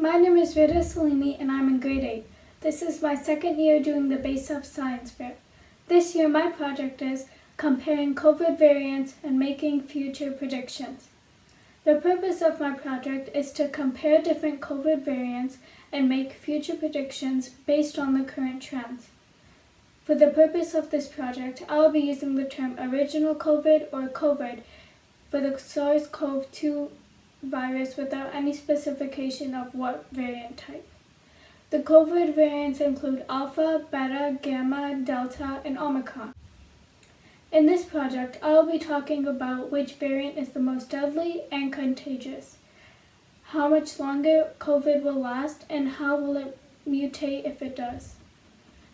My name is Rita Salimi and I'm in grade 8. This is my second year doing the Base of Science Fair. This year my project is comparing COVID variants and making future predictions. The purpose of my project is to compare different COVID variants and make future predictions based on the current trends. For the purpose of this project, I will be using the term original COVID or COVID for the SARS-CoV-2 virus without any specification of what variant type. The COVID variants include Alpha, Beta, Gamma, Delta, and Omicron. In this project, I will be talking about which variant is the most deadly and contagious, how much longer COVID will last, and how will it mutate if it does,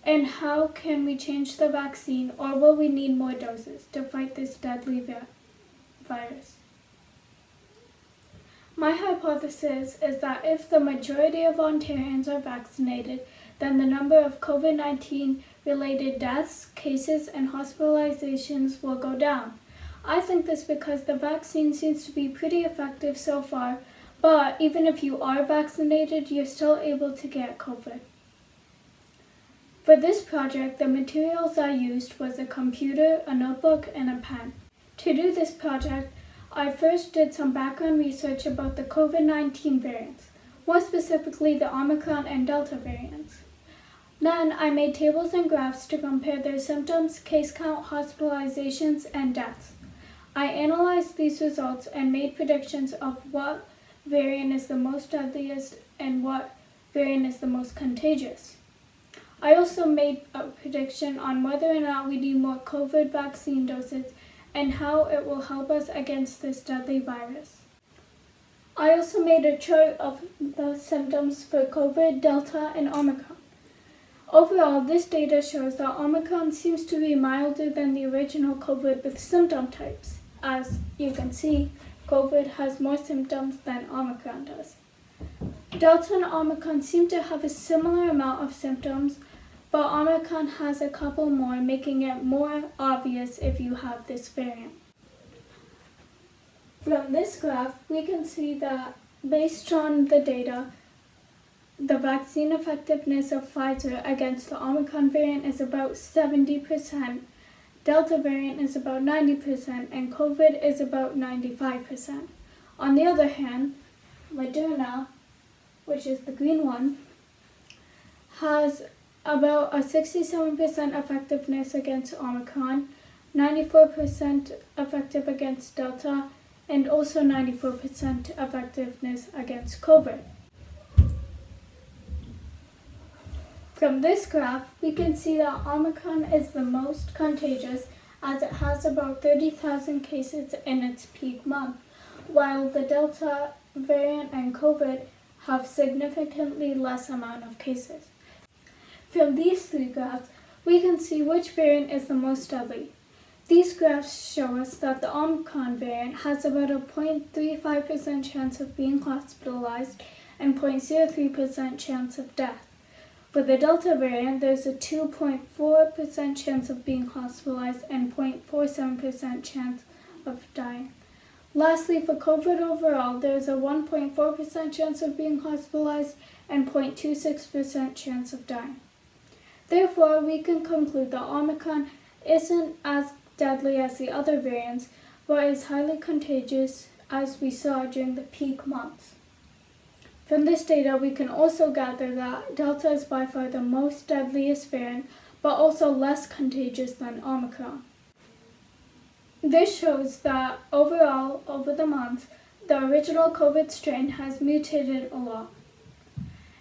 and how can we change the vaccine, or will we need more doses to fight this deadly virus. My hypothesis is that if the majority of Ontarians are vaccinated, then the number of COVID-19 related deaths, cases, and hospitalizations will go down. I think this because the vaccine seems to be pretty effective so far, but even if you are vaccinated, you're still able to get COVID. For this project, the materials I used was a computer, a notebook, and a pen. To do this project, I first did some background research about the COVID-19 variants, more specifically the Omicron and Delta variants. Then I made tables and graphs to compare their symptoms, case count, hospitalizations, and deaths. I analyzed these results and made predictions of what variant is the most deadliest and what variant is the most contagious. I also made a prediction on whether or not we need more COVID vaccine doses and how it will help us against this deadly virus. I also made a chart of the symptoms for COVID, Delta, and Omicron. Overall, this data shows that Omicron seems to be milder than the original COVID with symptom types. As you can see, COVID has more symptoms than Omicron does. Delta and Omicron seem to have a similar amount of symptoms, but Omicron has a couple more, making it more obvious if you have this variant. From this graph, we can see that based on the data, the vaccine effectiveness of Pfizer against the Omicron variant is about 70%, Delta variant is about 90%, and COVID is about 95%. On the other hand, Moderna, which is the green one, has about a 67% effectiveness against Omicron, 94% effective against Delta, and also 94% effectiveness against COVID. From this graph, we can see that Omicron is the most contagious as it has about 30,000 cases in its peak month, while the Delta variant and COVID have significantly less amount of cases. From these three graphs, we can see which variant is the most deadly. These graphs show us that the Omicron variant has about a 0.35% chance of being hospitalized and 0.03% chance of death. For the Delta variant, there's a 2.4% chance of being hospitalized and 0.47% chance of dying. Lastly, for COVID overall, there's a 1.4% chance of being hospitalized and 0.26% chance of dying. Therefore, we can conclude that Omicron isn't as deadly as the other variants, but is highly contagious as we saw during the peak months. From this data, we can also gather that Delta is by far the most deadliest variant, but also less contagious than Omicron. This shows that overall, over the months, the original COVID strain has mutated a lot.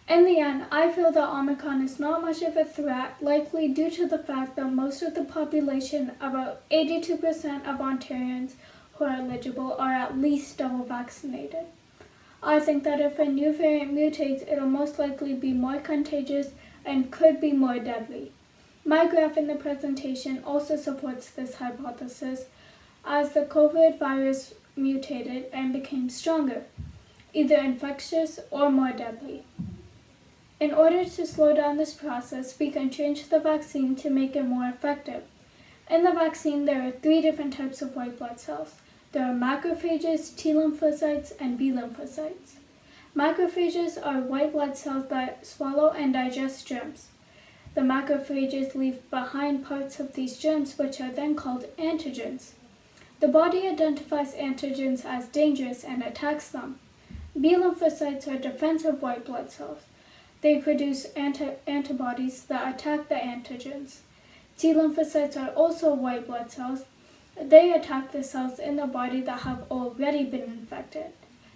In the end, I feel that Omicron is not much of a threat, likely due to the fact that most of the population, about 82% of Ontarians who are eligible, are at least double vaccinated. I think that if a new variant mutates, it'll most likely be more contagious and could be more deadly. My graph in the presentation also supports this hypothesis, as the COVID virus mutated and became stronger, either infectious or more deadly. In order to slow down this process, we can change the vaccine to make it more effective. In the vaccine, there are 3 different types of white blood cells. There are macrophages, T lymphocytes, and B lymphocytes. Macrophages are white blood cells that swallow and digest germs. The macrophages leave behind parts of these germs, which are then called antigens. The body identifies antigens as dangerous and attacks them. B lymphocytes are defensive white blood cells. They produce antibodies that attack the antigens. T lymphocytes are also white blood cells. They attack the cells in the body that have already been infected.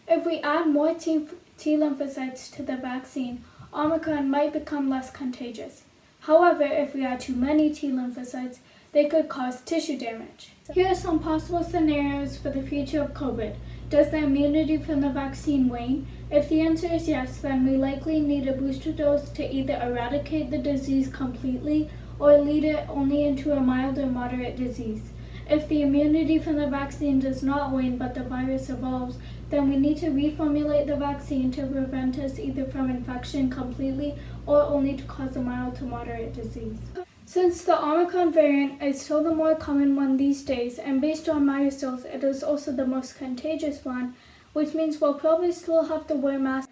If we add more T lymphocytes to the vaccine, Omicron might become less contagious. However, if we add too many T lymphocytes, they could cause tissue damage. Here are some possible scenarios for the future of COVID. Does the immunity from the vaccine wane? If the answer is yes, then we likely need a booster dose to either eradicate the disease completely or lead it only into a mild or moderate disease. If the immunity from the vaccine does not wane but the virus evolves, then we need to reformulate the vaccine to prevent us either from infection completely or only to cause a mild to moderate disease. Since the Omicron variant is still the more common one these days, and based on my results, it is also the most contagious one, which means we'll probably still have to wear masks.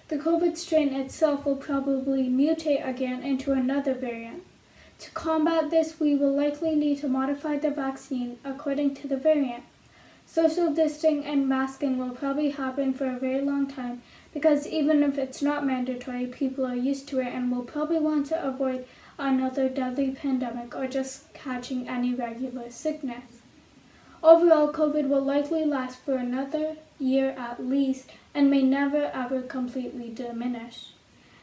The COVID strain itself will probably mutate again into another variant. To combat this, we will likely need to modify the vaccine according to the variant. Social distancing and masking will probably happen for a very long time because even if it's not mandatory, people are used to it and will probably want to avoid another deadly pandemic or just catching any regular sickness. Overall, COVID will likely last for another year at least and may never ever completely diminish.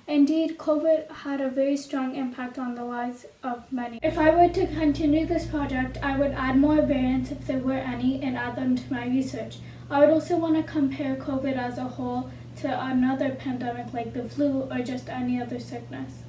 Indeed, COVID had a very strong impact on the lives of many. If I were to continue this project, I would add more variants if there were any and add them to my research. I would also want to compare COVID as a whole to another pandemic like the flu or just any other sickness.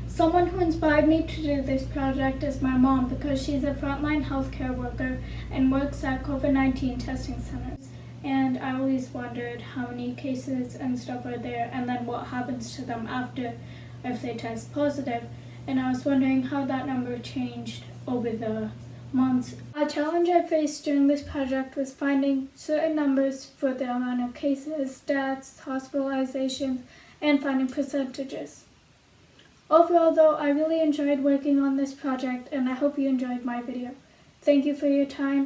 Someone who inspired me to do this project is my mom because she's a frontline healthcare worker and works at COVID-19 testing centers. And I always wondered how many cases and stuff are there and then what happens to them after if they test positive. And I was wondering how that number changed over the months. A challenge I faced during this project was finding certain numbers for the amount of cases, deaths, hospitalizations, and finding percentages. Overall though, I really enjoyed working on this project and I hope you enjoyed my video. Thank you for your time.